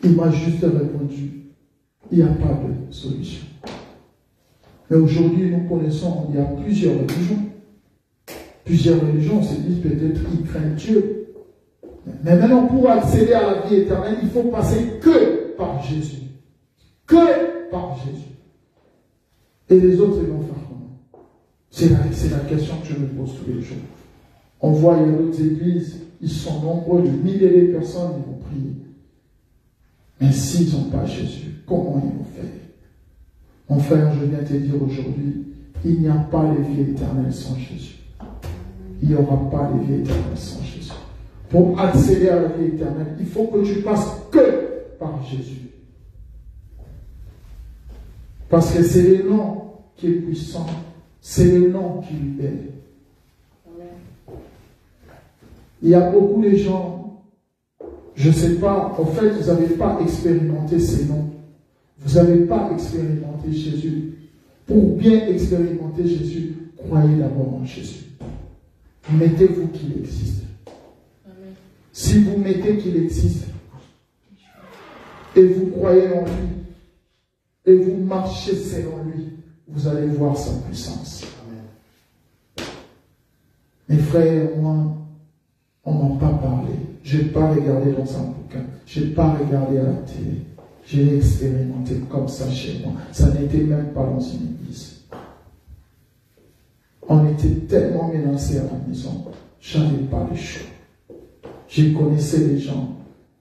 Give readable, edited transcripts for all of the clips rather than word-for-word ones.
Il m'a juste répondu, il n'y a pas de solution. Mais aujourd'hui, nous connaissons, il y a plusieurs religions. Plusieurs religions, on se dit peut-être qu'ils craignent Dieu. Mais maintenant, pour accéder à la vie éternelle, il faut passer que par Jésus. Que par Jésus. Et les autres, ils vont faire comment? C'est la question que je me pose tous les jours. On voit, il y a d'autres églises, ils sont nombreux, de milliers de personnes, ils vont prier. Mais s'ils n'ont pas Jésus, comment ils vont faire? Mon frère, je viens te dire aujourd'hui, il n'y a pas de vie éternelle sans Jésus. Il n'y aura pas de vie éternelle sans Jésus. Pour accéder à la vie éternelle, il faut que tu passes que par Jésus. Parce que c'est le nom qui est puissant, c'est le nom qui libère. Il y a beaucoup de gens, je ne sais pas, en fait, vous n'avez pas expérimenté ces noms. Vous n'avez pas expérimenté Jésus. Pour bien expérimenter Jésus, croyez d'abord en Jésus. Mettez-vous qu'il existe. Amen. Si vous mettez qu'il existe, et vous croyez en lui, et vous marchez selon lui, vous allez voir sa puissance. Amen. Mes frères, moi, on ne m'a pas parlé. Je n'ai pas regardé dans un bouquin. Je n'ai pas regardé à la télé. Je l'ai expérimenté comme ça chez moi. Ça n'était même pas dans une église. On était tellement menacés à la maison. Je n'avais pas le choix. Je connaissais les gens.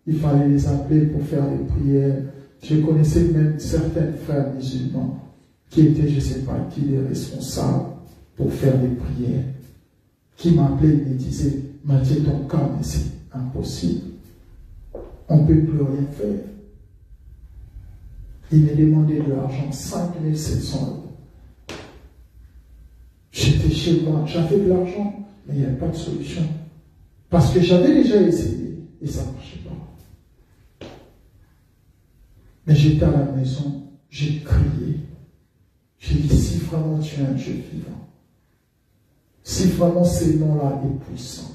Il fallait les appeler pour faire des prières. Je connaissais même certains frères musulmans qui étaient, je ne sais pas qui, les responsables pour faire des prières. Qui m'appelaient et me disaient, Mathieu, ton cas, mais c'est impossible. On ne peut plus rien faire. Il me demandait de l'argent, 5 700 €. J'étais chez moi, j'avais de l'argent, mais il n'y avait pas de solution. Parce que j'avais déjà essayé et ça ne marchait pas. Mais j'étais à la maison, j'ai crié. J'ai dit, si vraiment tu es un Dieu vivant, si vraiment ce nom-là est puissant,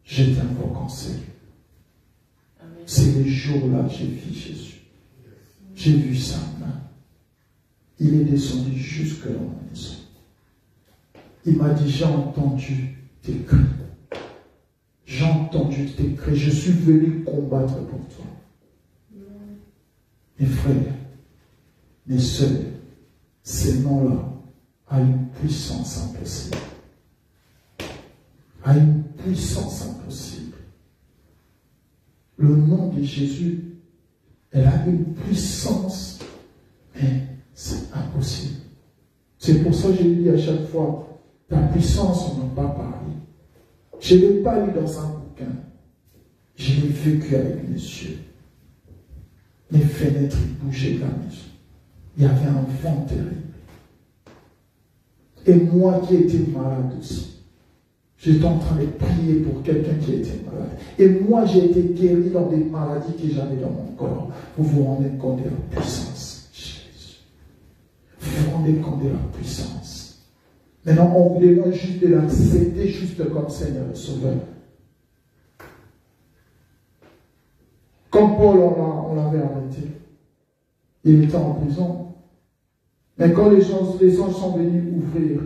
je t'invoque en sérieux. C'est le jour-là que j'ai vu Jésus. J'ai vu sa main. Il est descendu jusque dans ma maison. Il m'a dit, j'ai entendu tes cris. J'ai entendu tes cris. Je suis venu combattre pour toi. Mes frères, mes sœurs, ce nom-là a une puissance impossible. A une puissance impossible. Le nom de Jésus, elle a une puissance, mais c'est impossible. C'est pour ça que je dis à chaque fois, ta puissance, on n'en a pas parlé. Je ne l'ai pas lu dans un bouquin. Je l'ai vécu avec mes yeux. Les fenêtres bougeaient de la maison. Il y avait un vent terrible. Et moi qui étais malade aussi, j'étais en train de prier pour quelqu'un qui était malade. Et moi, j'ai été guéri dans des maladies que j'avais dans mon corps. Vous vous rendez compte de la puissance. Jésus. Vous vous rendez compte de la puissance. Maintenant, on vous demande juste de l'accepter juste comme Seigneur et Sauveur. Comme Paul, on l'avait arrêté. Il était en prison. Mais quand les anges sont venus ouvrir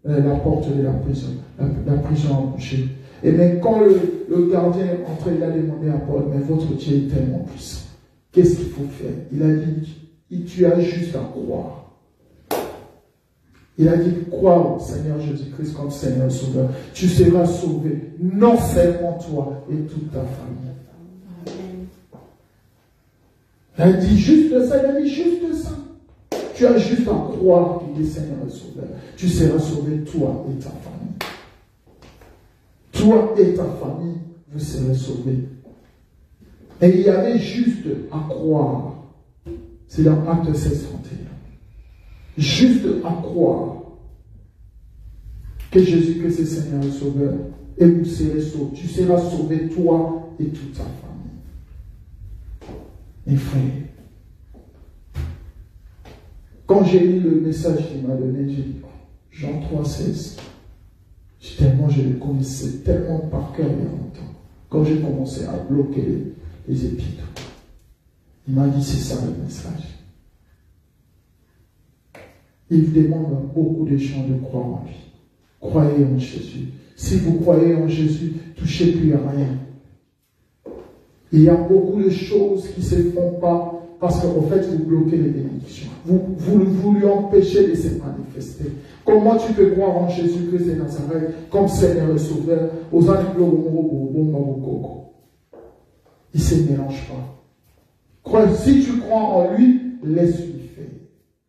la porte de la prison a bouché. Et même quand le gardien est entré, il a demandé à Paul, mais votre Dieu est tellement puissant. Qu'est-ce qu'il faut faire? Il a dit, tu as juste à croire. Il a dit, crois au Seigneur Jésus-Christ comme Seigneur Sauveur. Tu seras sauvé, non seulement toi et toute ta famille. Amen. Il a dit juste ça, il a dit juste ça. Tu as juste à croire qu'il est Seigneur et Sauveur. Tu seras sauvé, toi et ta famille. Toi et ta famille, vous serez sauvés. Et il y avait juste à croire. C'est dans Acte 16:31. Juste à croire que Jésus-Christ est Seigneur et Sauveur. Et vous serez sauvés. Tu seras sauvé, toi et toute ta famille. Mes frères, quand j'ai lu le message qu'il m'a donné, j'ai dit, Jean 3,16, je le connaissais tellement par cœur il y a longtemps. Quand j'ai commencé à bloquer les épîtres, Il m'a dit, c'est ça le message. Il demande à beaucoup de gens de croire en lui. Croyez en Jésus. Si vous croyez en Jésus, touchez plus à rien. Il y a beaucoup de choses qui ne se font pas parce qu'en fait, vous bloquez les bénédictions. Vous lui empêchez de se manifester. Comment tu peux croire en Jésus-Christ de Nazareth comme Seigneur et Sauveur aux il ne se mélange pas. Si tu crois en lui, laisse-lui faire.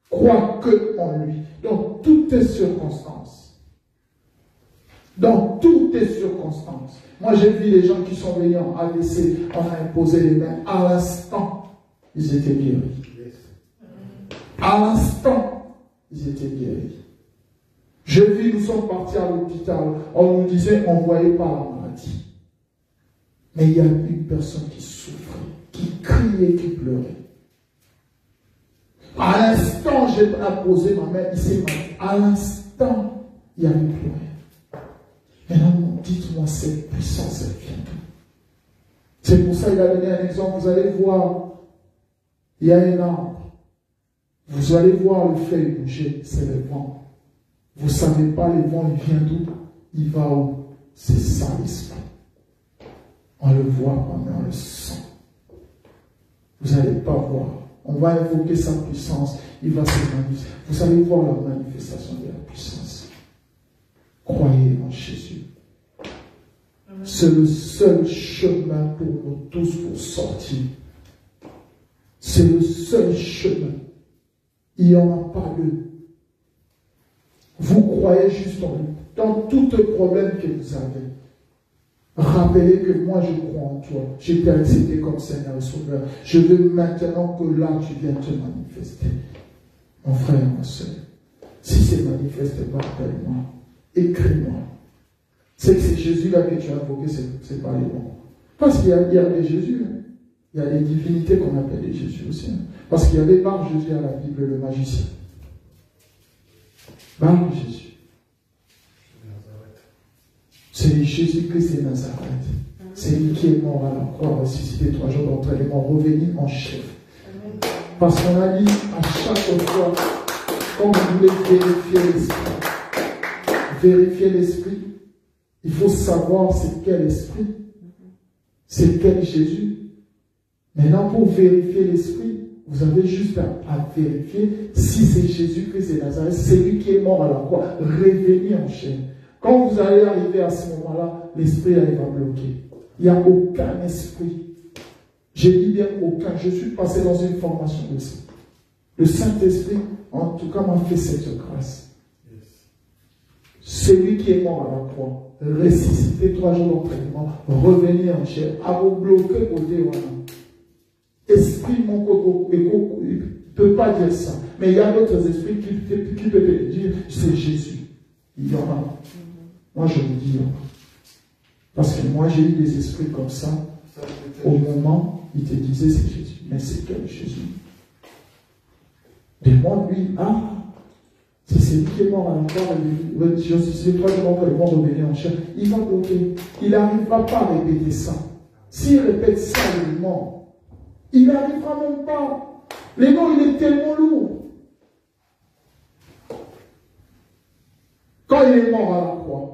Crois que en lui. Dans toutes tes circonstances. Dans toutes tes circonstances. Moi, j'ai vu les gens qui sont venus en AVC, on a imposé les mains. À l'instant, ils étaient guéris. À l'instant, ils étaient guéris. J'ai vu, nous sommes partis à l'hôpital, on nous disait, on ne voyait pas la maladie. Mais il y a une personne qui souffrait, qui criait, qui pleurait. À l'instant, j'ai imposé ma main, il s'est mal. À l'instant, il y avait plus rien. Maintenant, dites-moi, cette puissance, elle vient d'où? C'est pour ça qu'il a donné un exemple. Vous allez voir, il y a un arbre. Vous allez voir le feuille bouger, c'est le vent. Vous ne savez pas, le vent, il vient d'où? Il va où? C'est ça l'esprit. On le voit pas, mais on le sent. Vous n'allez pas voir. On va invoquer sa puissance. Il va se manifester. Vous allez voir la manifestation de la puissance. Croyez en Jésus. C'est le seul chemin pour nous tous pour sortir. C'est le seul chemin. Il n'y en a pas deux. Vous croyez juste en lui. Dans tout problème que vous avez, rappelez que moi je crois en toi. Je t'ai accepté comme Seigneur et Sauveur. Je veux maintenant que là tu viennes te manifester. Mon frère et ma soeur, si c'est manifesté, appelle-moi. Écris-moi. C'est que c'est Jésus-là que tu as invoqué, c'est pas les bons. Parce qu'il y a des Jésus. Hein. Il y a des divinités qu'on appelle des Jésus aussi. Hein. Parce qu'il y avait Bar Jésus à la Bible, le magicien. Bar Jésus. C'est Jésus-Christ de Nazareth. C'est lui qui est mort à la croix, ressuscité 3 jours d'entraînement, revenu en chef. Parce qu'on a dit à chaque fois, quand vous voulez vérifier l'esprit, il faut savoir c'est quel esprit, c'est quel Jésus. Maintenant, pour vérifier l'esprit, vous avez juste à vérifier si c'est Jésus-Christ de Nazareth, c'est lui qui est mort à la croix, revenu en chair. Quand vous allez arriver à ce moment-là, l'esprit il va bloquer. Il n'y a aucun esprit. J'ai dit bien aucun. Je suis passé dans une formation de ça. Le Saint-Esprit, en tout cas, m'a fait cette grâce. Celui qui est mort à la croix, ressuscité 3 jours d'entraînement, revenir en chair, à vous bloquer côté voilà. Esprit, mon coco, il ne peut pas dire ça. Mais il y a d'autres esprits qui peuvent dire c'est Jésus. Il y en a. Moi, je vous dis, parce que moi, j'ai eu des esprits comme ça. Au moment, ils te disaient c'est Jésus. Mais c'est quel Jésus? Et moi, lui, c'est celui qui est mort à la croix. Je suis 3 jours que le monde revenait en chair. Il va bloquer. Il n'arrivera pas à répéter ça. S'il répète ça, il est mort. Il n'arrivera même pas. L'ego, il est tellement lourd. Quand il est mort à la croix,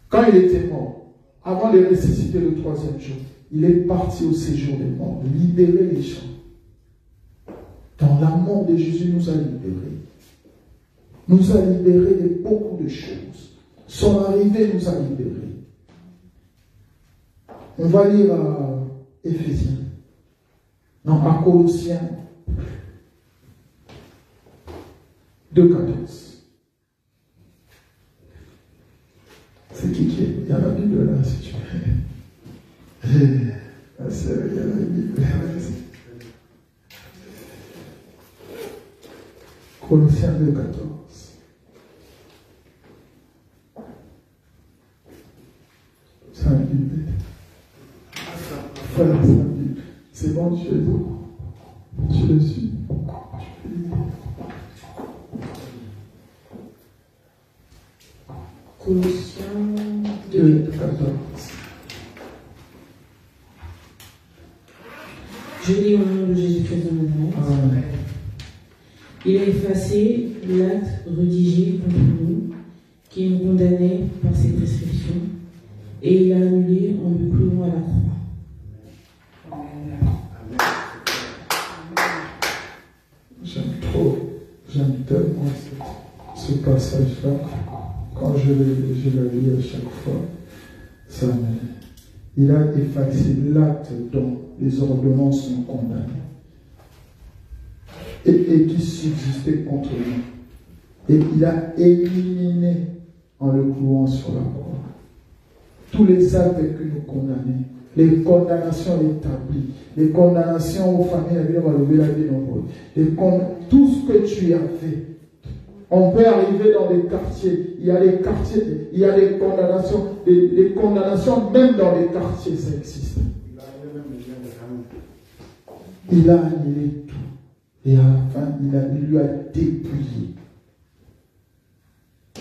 quand il était mort, avant de ressusciter le 3e jour, il est parti au séjour des morts, libérer les gens. Dans la mort de Jésus, nous a libérés. Nous a libérés de beaucoup de choses. Son arrivée nous a libérés. On va lire à Éphésiens. Non, à Colossiens 2,14. C'est qui est? Il y a la Bible là, si tu veux. Il y a la Bible. Colossiens 2,14. C'est un Bible. Frère, c'est un Bible. C'est bon, tu es beau. Tu le suis. Colossiens 2,14. Je lis au nom de Jésus-Christ de Nazareth. Amen. Il a effacé l'acte rédigé contre nous, qui nous condamnait par ses prescriptions, et il a annulé en le clouant à la croix. J'aime tellement ce passage-là. Quand je le lis à chaque fois, ça il a effacé l'acte dont les ordonnances sont condamnées et qui subsistait contre nous. Et il a éliminé en le clouant sur la croix tous les actes que nous condamnons, les condamnations établies, les condamnations aux familles, la vie, on va lever la vie nombreux, tout ce que tu as fait. On peut arriver dans des quartiers, il y a des quartiers, il y a des condamnations, des condamnations même dans les quartiers, ça existe. Il a annulé tout. Et à la fin, il lui a dépouillé.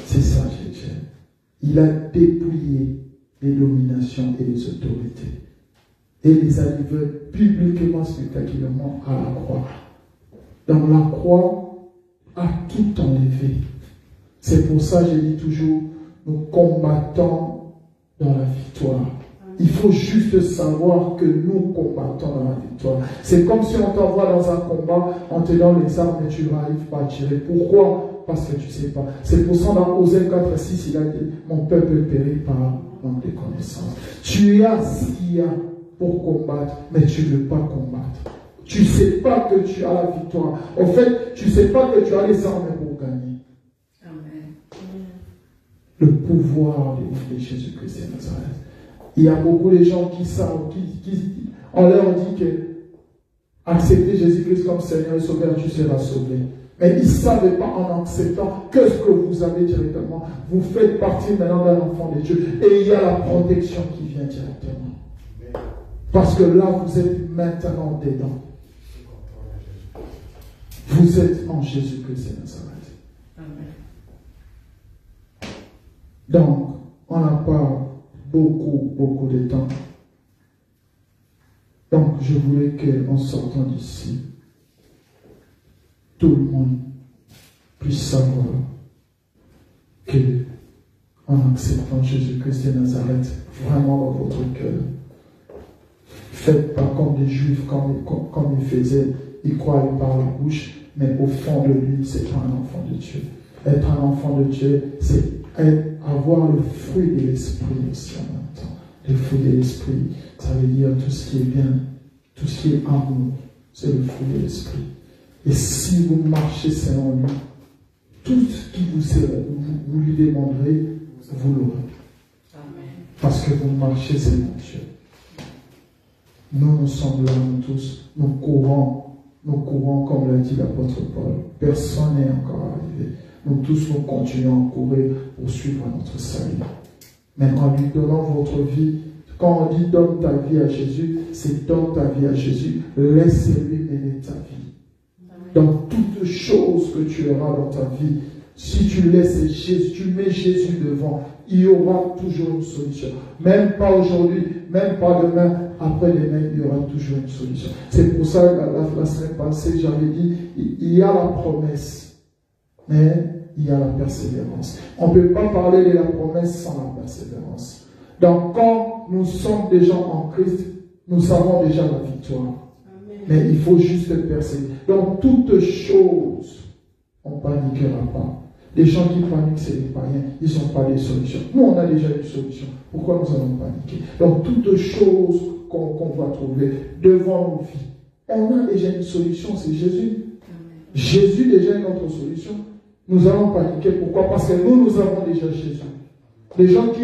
C'est ça, j'aime. Il a dépouillé les dominations et les autorités. Et les a livrés publiquement, spectaculairement à la croix. Dans la croix, a tout enlevé. C'est pour ça que je dis toujours, nous combattons dans la victoire. Il faut juste savoir que nous combattons dans la victoire. C'est comme si on t'envoie dans un combat, on te donne les armes et tu n'arrives pas à tirer. Pourquoi? Parce que tu ne sais pas. C'est pour ça dans Osée 4:6, il a dit, mon peuple périt par manque de connaissance. Tu as ce qu'il y a pour combattre, mais tu ne veux pas combattre. Tu ne sais pas que tu as la victoire. En fait, tu ne sais pas que tu as les armes pour gagner. Amen. Le pouvoir de Jésus-Christ de Nazareth. Il y a beaucoup de gens qui savent, on leur dit que accepter Jésus-Christ comme Seigneur et Sauveur, tu seras sauvé. Mais ils ne savent pas en acceptant que ce que vous avez directement. Vous faites partie maintenant d'un enfant de Dieu. Et il y a la protection qui vient directement. Parce que là, vous êtes maintenant dedans. Vous êtes en Jésus-Christ de Nazareth. Amen. Donc, on n'a pas beaucoup de temps. Donc, je voulais qu'en sortant d'ici, tout le monde puisse savoir que, en acceptant Jésus-Christ de Nazareth, vraiment dans votre cœur, faites pas comme des Juifs, comme ils faisaient, ils croyaient par la bouche, mais au fond de lui, c'est pas un enfant de Dieu. Être un enfant de Dieu, c'est avoir le fruit de l'esprit aussi en même temps. Le fruit de l'esprit, ça veut dire tout ce qui est bien, tout ce qui est amour, c'est le fruit de l'esprit. Et si vous marchez selon lui, tout ce qui vous lui demanderez, vous l'aurez. Parce que vous marchez selon Dieu. Nous sommes là, nous tous, nous courons comme l'a dit l'apôtre Paul. Personne n'est encore arrivé. Nous tous, nous continuons à courir pour suivre notre salut. Mais en lui donnant votre vie, quand on dit donne ta vie à Jésus, c'est donne ta vie à Jésus, laisse-lui mener ta vie. Dans toutes choses que tu auras dans ta vie, si tu laisses Jésus, tu mets Jésus devant, il y aura toujours une solution. Même pas aujourd'hui, même pas demain, après-demain, il y aura toujours une solution. C'est pour ça que la semaine passée, j'avais dit, il y a la promesse, mais il y a la persévérance. On ne peut pas parler de la promesse sans la persévérance. Donc, quand nous sommes déjà en Christ, nous avons déjà la victoire. Amen. Mais il faut juste persévérer. Donc, toutes choses, on ne paniquera pas. Les gens qui paniquent, c'est les païens. Ils n'ont pas de solution. Nous, on a déjà une solution. Pourquoi nous allons paniquer? Donc, toutes choses qu'on va trouver devant nos vies, on a déjà une solution, c'est Jésus. Amen. Jésus déjà est notre solution. Nous allons paniquer. Pourquoi? Parce que nous avons déjà Jésus. Les gens qui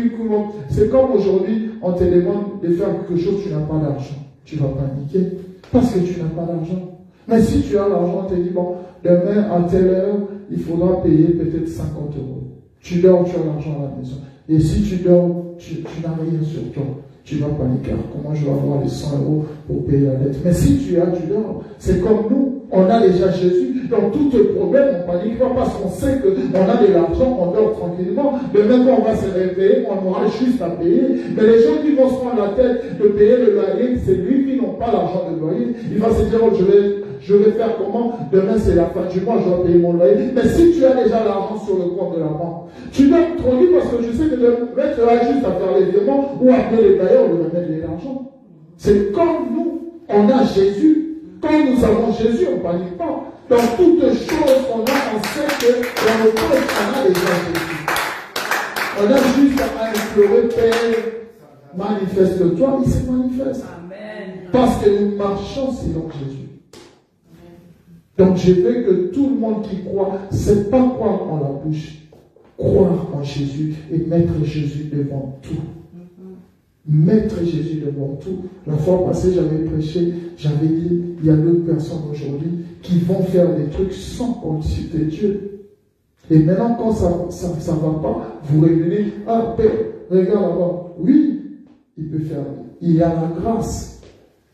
c'est comme aujourd'hui, on te demande de faire quelque chose, tu n'as pas d'argent. Tu vas paniquer parce que tu n'as pas d'argent. Mais si tu as l'argent, on te dit, bon, demain à telle heure, il faudra payer peut-être 50 €. Tu dors, tu as l'argent à la maison. Et si tu dors, tu n'as rien sur toi. Tu vas paniquer. Comment je vais avoir les 100 € pour payer la dette. Mais si tu as, tu dors. C'est comme nous, on a déjà Jésus. Dans tout problème, on ne panique pas parce qu'on sait qu'on a de l'argent, on dort tranquillement. Demain, quand on va se réveiller, on aura juste à payer. Mais les gens qui vont se prendre la tête de payer le loyer, c'est lui qui n'a pas l'argent de loyer. Il va se dire, oh, je vais faire comment? Demain, c'est la fin du mois, je dois payer mon loyer. Mais si tu as déjà l'argent sur le compte de la banque, tu dors tranquille parce que je sais que demain, tu as juste à faire les virements ou appeler les bailleurs ou remettre de l'argent. C'est comme nous, on a Jésus. Quand nous avons Jésus, on ne panique pas. Dans toutes choses qu'on a, on sait que dans le corps, on a déjà Jésus. On a juste à implorer, Père, manifeste-toi, il se manifeste. Amen. Parce que nous marchons selon Jésus. Donc je veux que tout le monde qui croit, c'est pas croire en la bouche, croire en Jésus et mettre Jésus devant tout. Mettre Jésus devant tout. La fois passée, j'avais prêché, j'avais dit, il y a d'autres personnes aujourd'hui qui vont faire des trucs sans consulter Dieu. Et maintenant, quand ça ne va pas, vous revenez, ah, Père, regarde là-bas. Oui, il peut faire, il y a la grâce.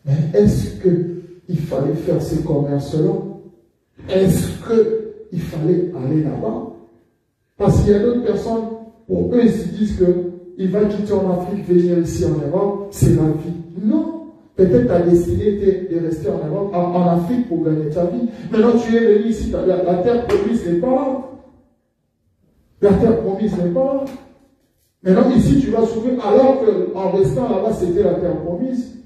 Mais est-ce qu'il fallait faire ces commerces-là? Est-ce qu'il fallait aller là-bas? Parce qu'il y a d'autres personnes, pour eux, ils se disent que il va quitter en Afrique, venir ici en Europe, c'est la vie. Non. Peut-être ta destinée était de rester en Europe, en Afrique pour gagner ta vie. Maintenant, tu es venu ici, la terre promise n'est pas là. La terre promise n'est pas là. Maintenant, ici, tu vas souffrir, alors qu'en restant là-bas, c'était la terre promise.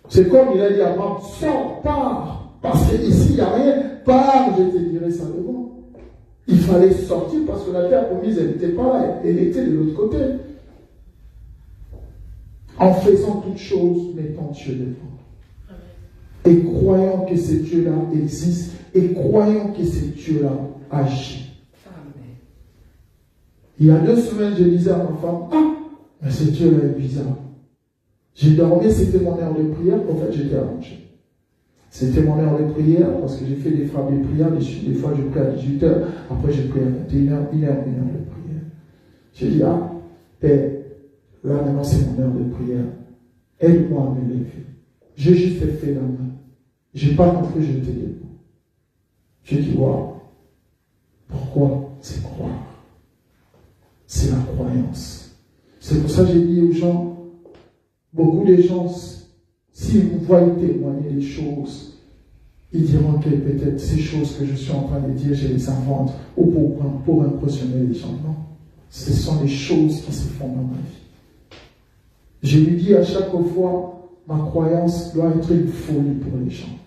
C'est comme il a dit à Abraham, sors, pars. Parce qu'ici, il n'y a rien. Pars, je te dirai ça devant. Il fallait sortir parce que la terre promise, elle n'était pas là, elle était de l'autre côté. En faisant toutes choses, mettant Dieu devant. Et croyant que ce Dieu-là existe, et croyant que ce Dieu-là agit. Amen. Il y a 2 semaines, je disais à ma femme, ah, mais ce Dieu-là est bizarre. J'ai dormi, c'était mon heure de prière, en fait j'étais allongé. C'était mon heure de prière parce que j'ai fait des frappes de prière. Des fois, je prie à 18h. Après, je prie à 21h, 1 heure de prière. J'ai dit, ah, Père, là maintenant, c'est mon heure de prière. Aide-moi à me lever. J'ai juste fait la main. Je n'ai pas compris, je t'ai dit. J'ai dit, waouh. Pourquoi? C'est croire. C'est la croyance. C'est pour ça que j'ai dit aux gens, beaucoup de gens, si vous voyez témoigner des choses, ils diront que peut-être ces choses que je suis en train de dire, je les invente ou pour impressionner les gens. Non. Ce sont des choses qui se font dans ma vie. Je lui dis à chaque fois, ma croyance doit être une folie pour les gens.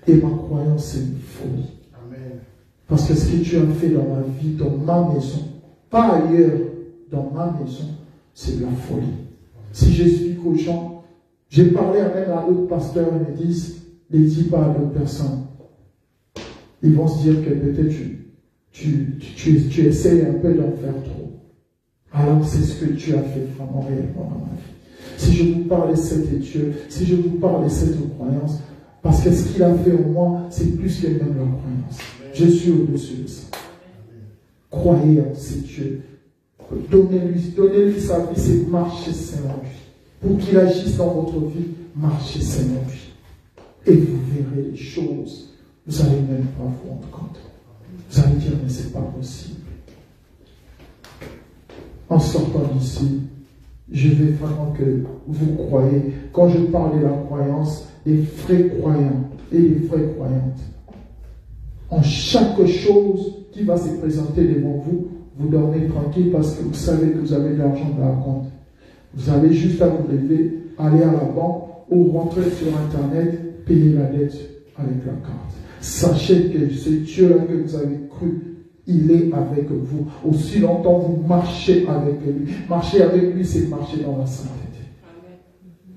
Et ma croyance, c'est une folie. Amen. Parce que ce que tu as fait dans ma vie, dans ma maison, pas ailleurs, dans ma maison, c'est de la folie. Si j'explique aux gens, j'ai parlé même à d'autres pasteurs, ils me disent, ne dis pas à d'autres personnes. Ils vont se dire que peut-être tu essayes un peu d'en faire trop. Alors c'est ce que tu as fait vraiment réellement dans ma vie. Si je vous parle de cet Dieu, si je vous parle de cette croyance, parce que ce qu'il a fait en moi, c'est plus que même la croyance. Je suis au-dessus de ça. Croyez en ce Dieu. Donnez-lui sa vie, c'est marcher selon lui. Pour qu'il agisse dans votre vie, marchez selon lui. Et vous verrez les choses. Vous n'allez même pas vous rendre compte. Vous allez dire, mais ce n'est pas possible. En sortant d'ici, je veux vraiment que vous croyez. Quand je parle de la croyance, des vrais croyants et des vraies croyantes. En chaque chose qui va se présenter devant vous, vous dormez tranquille parce que vous savez que vous avez de l'argent dans la compte. Vous avez juste à vous lever, aller à la banque ou rentrer sur Internet, payer la dette avec la carte. Sachez que ce Dieu-là que vous avez cru, il est avec vous. Aussi longtemps vous marchez avec lui. Marcher avec lui, c'est marcher dans la sainteté.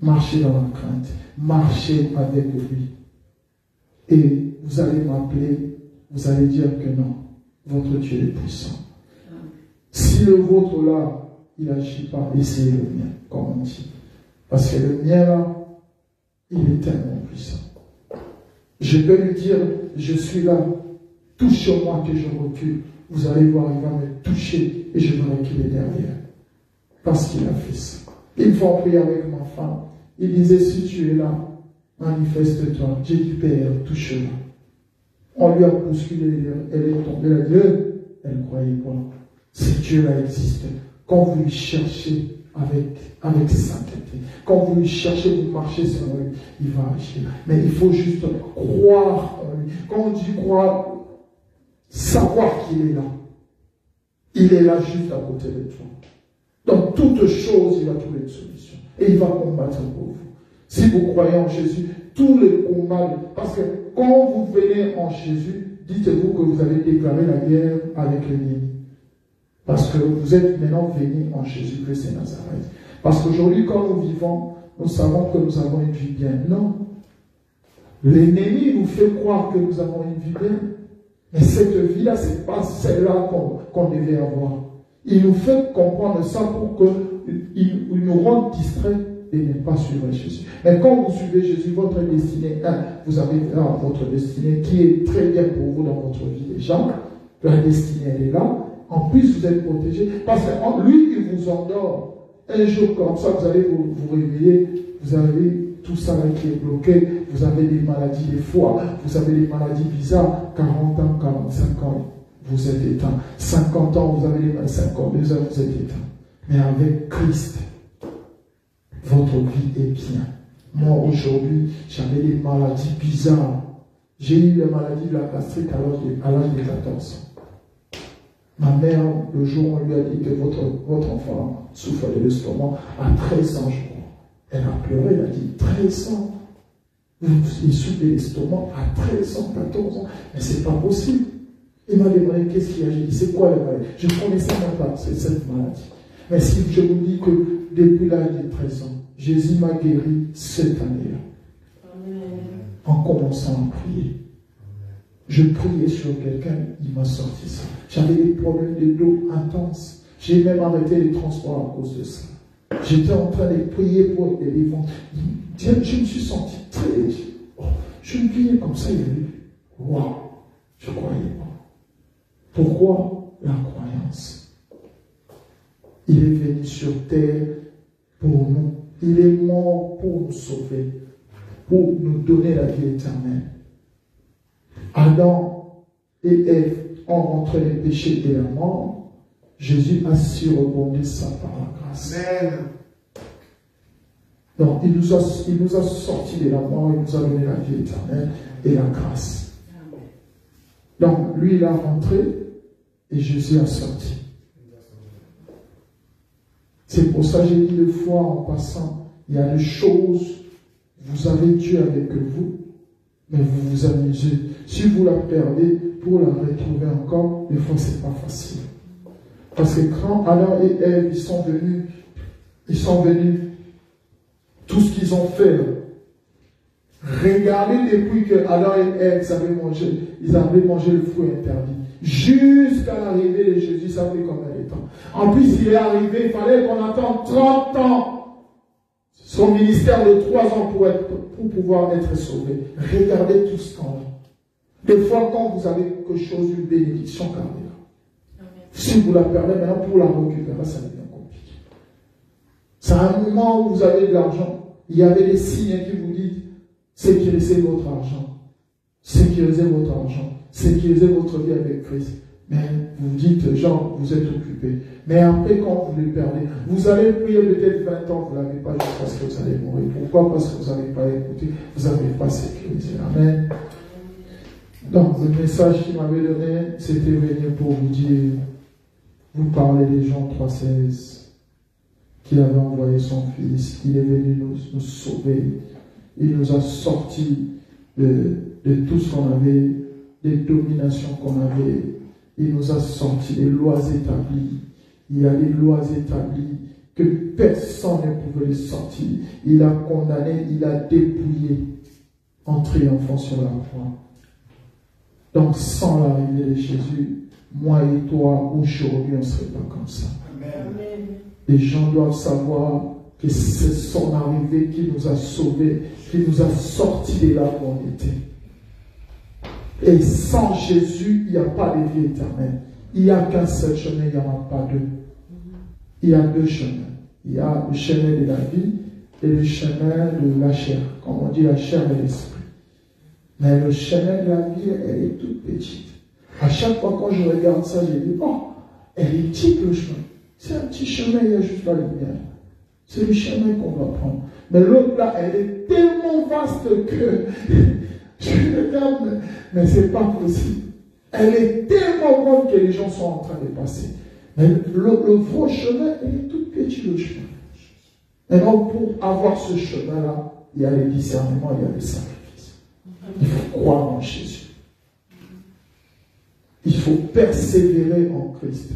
Marcher dans la crainte. Marcher avec lui. Et vous allez m'appeler, vous allez dire que non, votre Dieu est puissant. Si le vôtre là, il n'agit pas, essayez le mien, comme on dit. Parce que le mien là, il est tellement puissant. Je peux lui dire, je suis là, touche-moi que je recule. Vous allez voir, il va me toucher et je vais reculer derrière. Parce qu'il a fait ça. Une fois on priait avec ma femme, il disait, si tu es là, manifeste-toi. J'ai dit, Père, touche-la. On lui a bousculé, elle est tombée là, elle ne croyait pas. Ce Dieu-là existe. Quand vous lui cherchez avec sainteté, quand vous lui cherchez, vous marchez sur lui, il va agir. Mais il faut juste croire en lui. Quand on dit croire, savoir qu'il est là. Il est là juste à côté de toi. Dans toutes choses, il va trouver une solution. Et il va combattre pour vous. Si vous croyez en Jésus, tous les combats, parce que quand vous venez en Jésus, dites-vous que vous avez déclaré la guerre avec l'ennemi. Parce que vous êtes maintenant venus en Jésus-Christ et Nazareth. Parce qu'aujourd'hui, quand nous vivons, nous savons que nous avons une vie bien. Non. L'ennemi nous fait croire que nous avons une vie bien. Mais cette vie-là, ce n'est pas celle-là qu'on devait avoir. Il nous fait comprendre ça pour qu'il nous rende distraits et ne pas suivre Jésus. Mais quand vous suivez Jésus, votre destinée, vous avez là votre destinée qui est très bien pour vous dans votre vie déjà. La destinée, elle est là. En plus, vous êtes protégé. Parce que lui, il vous endort. Un jour comme ça, vous allez vous réveiller. Vous avez tout ça là qui est bloqué. Vous avez des maladies des foie. Vous avez des maladies bizarres. 40 ans, 45 ans, vous êtes éteint. 50 ans, vous avez les 52 ans, vous êtes éteint. Mais avec Christ, votre vie est bien. Moi, aujourd'hui, j'avais des maladies bizarres. J'ai eu la maladie de la gastrique à l'âge de 14 ans. Ma mère, le jour où on lui a dit que votre enfant souffre de l'estomac à 13 ans, je crois. Elle a pleuré, elle a dit 13 ans. Il souffre de l'estomac à 13 ans, 14 ans. Mais c'est pas possible. Il m'a demandé qu'est-ce qu'il y a. J'ai dit, c'est quoi la maladie? Je ne connaissais même pas cette maladie. Mais si je vous dis que depuis l'âge de 13 ans, Jésus m'a guéri cette année-là. En commençant à prier. Je priais sur quelqu'un, il m'a sorti ça. J'avais des problèmes de dos intenses. J'ai même arrêté les transports à cause de ça. J'étais en train de prier pour les vivants. Je me suis senti très... je me priais comme ça, il y a eu. Waouh, je ne croyais pas. Pourquoi la croyance? Il est venu sur terre pour nous. Il est mort pour nous sauver, pour nous donner la vie éternelle. Adam et Ève ont rentré les péchés et la mort. Jésus a su rebondir ça par la grâce. Amen. Donc, il nous a sortis de la mort, il nous a donné la vie éternelle et la grâce. Donc, lui, il a rentré et Jésus a sorti. C'est pour ça que j'ai dit deux fois en passant, il y a des choses, vous avez Dieu avec vous, mais vous vous amusez. Si vous la perdez, pour la retrouver encore, des fois, c'est pas facile. Parce que quand Adam et Ève, ils sont venus, tout ce qu'ils ont fait, regardez depuis que Adam et Ève ils avaient mangé le fruit interdit. Jusqu'à l'arrivée de Jésus, ça fait combien de temps? En plus, il est arrivé, il fallait qu'on attende 30 ans. Son ministère de 3 ans pour pouvoir être sauvé. Regardez tout ce temps-là. Des fois, quand vous avez quelque chose, une bénédiction cardiaque, si vous la perdez maintenant pour la récupérer, ça devient compliqué. C'est un moment où vous avez de l'argent. Il y avait des signes qui vous disent sécurisez votre argent. Sécurisez votre argent. Sécurisez votre vie avec Christ. Mais vous dites, genre, vous êtes occupé. Mais après, quand vous les perdez, vous allez prier peut-être 20 ans, vous ne l'avez pas jusqu'à ce que vous allez mourir. Pourquoi? Parce que vous n'avez pas écouté, vous n'avez pas sécurisé. Amen. Donc, le message qu'il m'avait donné, c'était venir pour vous dire, vous parlez des Jean 3,16, qui avait envoyé son Fils. Il est venu nous sauver. Il nous a sortis de tout ce qu'on avait, des dominations qu'on avait. Il nous a sortis des lois établies. Il y a des lois établies que personne ne pouvait les sortir. Il a condamné, il a dépouillé en triomphant sur la croix. Donc, sans l'arrivée de Jésus, moi et toi, aujourd'hui, on ne serait pas comme ça. Amen. Les gens doivent savoir que c'est son arrivée qui nous a sauvés, qui nous a sortis de là où on était. Et sans Jésus, il n'y a pas de vie éternelle. Il n'y a qu'un seul chemin, il n'y en a pas deux. Il y a deux chemins. Il y a le chemin de la vie et le chemin de la chair. Comme on dit, la chair et l'esprit. Mais le chemin de la vie, elle est toute petite. À chaque fois quand je regarde ça, je dis, oh, elle est petite le chemin. C'est un petit chemin, il y a juste la lumière. C'est le chemin qu'on va prendre. Mais l'autre là, elle est tellement vaste que je regarde, mais c'est pas possible. Elle est tellement grande que les gens sont en train de passer. Mais le vrai chemin, elle est toute petite le chemin. Maintenant, pour avoir ce chemin-là, il y a le discernement, il y a le sacrifice. Il faut croire en Jésus. Il faut persévérer en Christ.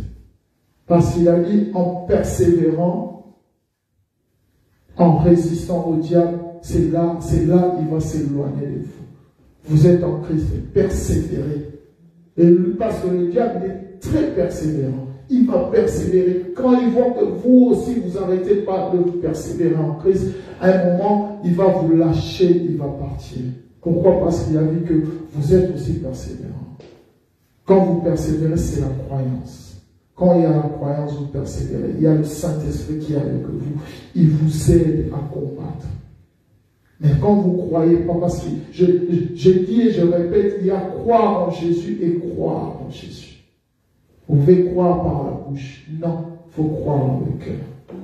Parce qu'il a dit, en persévérant, en résistant au diable, c'est là qu'il va s'éloigner de vous. Vous êtes en Christ, persévérez. Et parce que le diable est très persévérant. Il va persévérer. Quand il voit que vous aussi, vous n'arrêtez pas de persévérer en Christ, à un moment, il va vous lâcher, il va partir. Pourquoi? Parce qu'il a dit que vous êtes aussi persévérant. Quand vous persévérez, c'est la croyance. Quand il y a la croyance, vous persévérez. Il y a le Saint-Esprit qui est avec vous. Il vous aide à combattre. Mais quand vous ne croyez pas, parce que je dis et je répète, il y a croire en Jésus et croire en Jésus. Vous pouvez croire par la bouche. Non, il faut croire dans le cœur.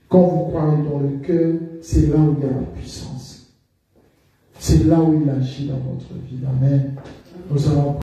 Quand vous croyez dans le cœur, c'est là où il y a la puissance. C'est là où il agit dans votre vie. Amen. Nous allons